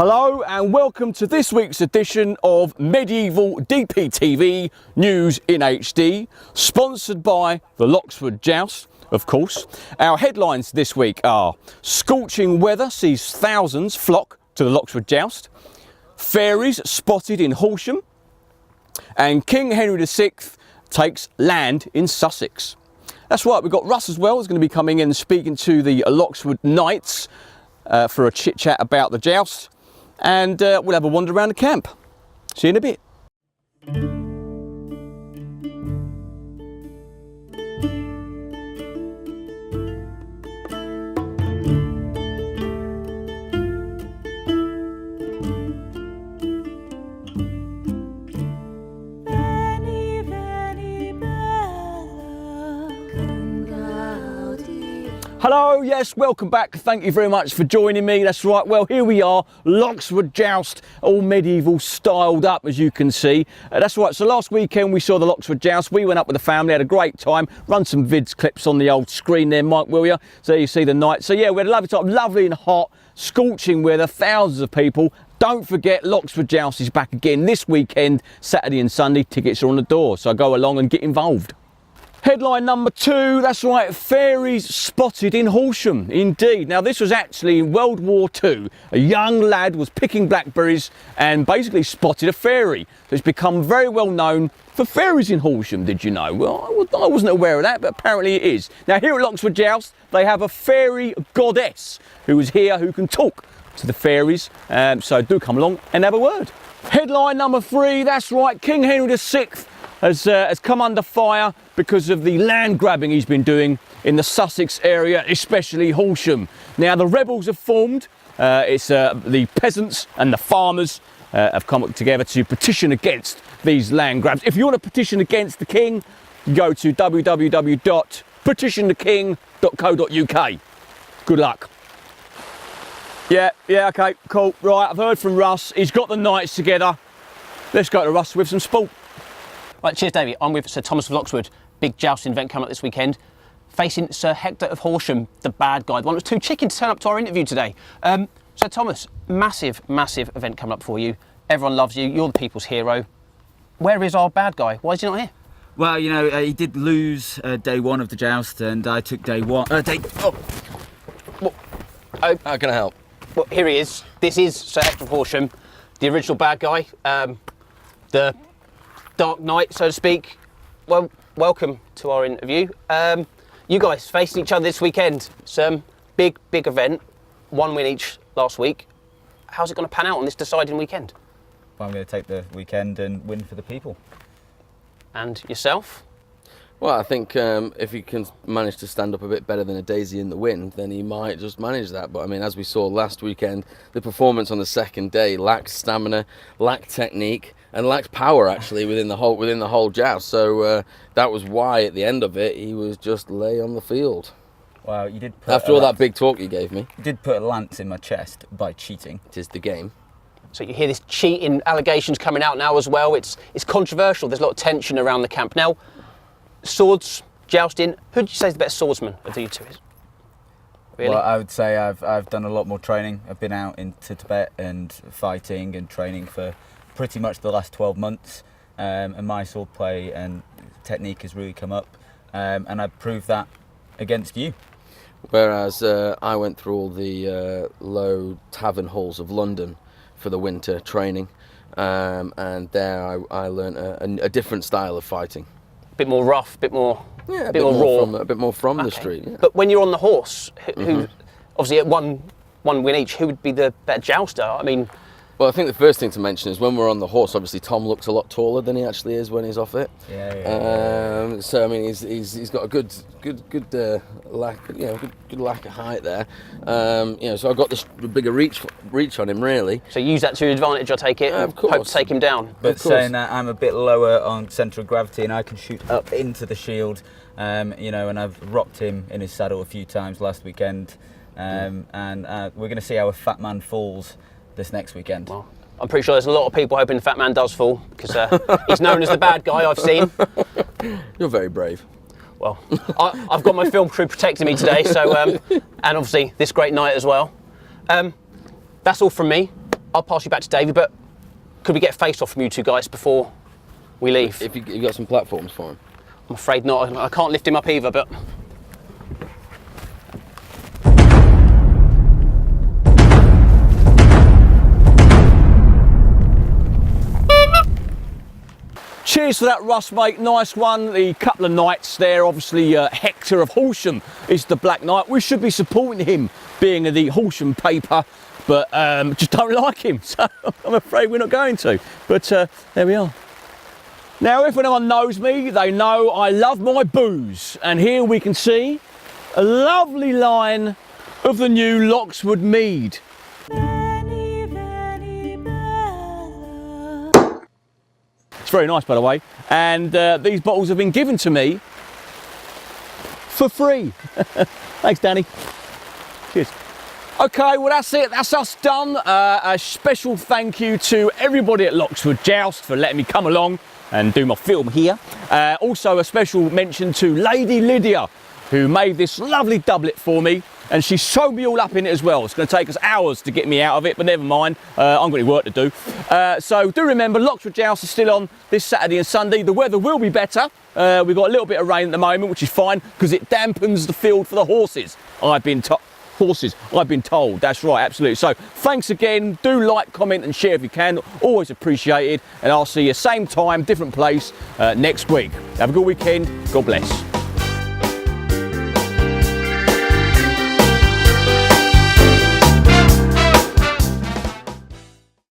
Hello and welcome to this week's edition of Medieval DPTV News in HD, sponsored by the Loxford Joust, of course. Our headlines this week are: scorching weather sees thousands flock to the Loxford Joust, fairies spotted in Horsham, and King Henry VI takes land in Sussex. That's right, we've got Russ as well, who's going to be coming in and speaking to the Loxford Knights for a chit chat about the joust. And we'll have a wander around the camp. See you in a bit. Hello, yes, welcome back. Thank you very much for joining me. That's right, well, here we are, Loxford Joust, all medieval styled up, as you can see. That's right, so last weekend we saw the Loxford Joust. We went up with the family, had a great time. Run some vids clips on the old screen there, Mike, will you? So you see the night. So yeah, we had a lovely time, lovely and hot, scorching weather, thousands of people. Don't forget, Loxford Joust is back again this weekend, Saturday and Sunday. Tickets are on the door, so go along and get involved. Headline number 2, that's right, fairies spotted in Horsham, indeed. Now this was actually in World War II. A young lad was picking blackberries and basically spotted a fairy. So it's become very well known for fairies in Horsham, did you know? Well, I wasn't aware of that, but apparently it is. Now here at Loxford Joust, they have a fairy goddess who is here who can talk to the fairies, so do come along and have a word. Headline number 3, that's right, King Henry VI has come under fire because of the land grabbing he's been doing in the Sussex area, especially Horsham. Now the rebels have formed, it's the peasants and the farmers have come together to petition against these land grabs. If you want to petition against the king, you go to www.petitiontheking.co.uk. Good luck. Yeah, okay, cool. Right, I've heard from Russ, he's got the knights together. Let's go to Russ with some sport. Right, cheers Davey, I'm with Sir Thomas of Loxford. Big jousting event coming up this weekend. Facing Sir Hector of Horsham, the bad guy, the one that was too chicken to turn up to our interview today. Sir Thomas, massive event coming up for you. Everyone loves you, you're the people's hero. Where is our bad guy? Why is he not here? Well, you know, he did lose day 1 of the joust and I took day 1. How can I help? Well, here he is. This is Sir Hector of Horsham, the original bad guy. The Dark Knight, so to speak. Well, welcome to our interview. You guys facing each other this weekend. It's a big event. 1 win each last week. How's it going to pan out on this deciding weekend? Well, I'm going to take the weekend and win for the people. And yourself? Well, I think if he can manage to stand up a bit better than a daisy in the wind, then he might just manage that. But I mean, as we saw last weekend, the performance on the second day lacked stamina, lacked technique, and lacked power actually within the whole joust. So that was why at the end of it he was just lay on the field. Well, you did put after all that big talk you gave me. You did put a lance in my chest by cheating. It is the game. So you hear this cheating allegations coming out now as well. It's controversial. There's a lot of tension around the camp now. Swords, jousting. Who did you say is the best swordsman of the two? Really? Well, I would say I've done a lot more training. I've been out into Tibet and fighting and training for pretty much the last 12 months, and my sword play and technique has really come up, and I've proved that against you. Whereas I went through all the low tavern halls of London for the winter training, and there I learned a different style of fighting. A bit more rough, a bit more raw. A bit more from the street. Yeah. But when you're on the horse, who obviously at one win each, who would be the better jouster? I mean, well, I think the first thing to mention is when we're on the horse, obviously Tom looks a lot taller than he actually is when he's off it. Yeah. So I mean, he's got a good lack of height there. So I got the bigger reach on him really. So use that to your advantage, I take it. Of course. Hope to take him down. But saying that, I'm a bit lower on centre of gravity and I can shoot up into the shield. And I've rocked him in his saddle a few times last weekend. And we're going to see how a fat man falls this next weekend. Well, I'm pretty sure there's a lot of people hoping the fat man does fall because he's known as the bad guy, I've seen. You're very brave. Well, I've got my film crew protecting me today, so and obviously this great night as well. That's all from me. I'll pass you back to David, but could we get a face-off from you two guys before we leave? If you've got some platforms for him. I'm afraid not. I can't lift him up either, but... Cheers for that, Russ, mate. Nice one. The couple of knights there, obviously Hector of Horsham is the Black Knight. We should be supporting him, being the Horsham paper, but just don't like him, so I'm afraid we're not going to. But there we are. Now, if anyone knows me, they know I love my booze. And here we can see a lovely line of the new Loxwood Mead. It's very nice, by the way, and these bottles have been given to me for free. Thanks, Danny. Cheers. Okay, well that's it, that's us done. A special thank you to everybody at Loxwood Joust for letting me come along and do my film here. Also a special mention to Lady Lydia, who made this lovely doublet for me, and she sewed me all up in it as well. It's going to take us hours to get me out of it, but never mind, I've got any work to do. So do remember, Loxwood Joust is still on this Saturday and Sunday. The weather will be better. We've got a little bit of rain at the moment, which is fine, because it dampens the field for the horses. I've been told, that's right, absolutely. So thanks again, do like, comment and share if you can, always appreciated, and I'll see you same time, different place next week. Have a good weekend, God bless.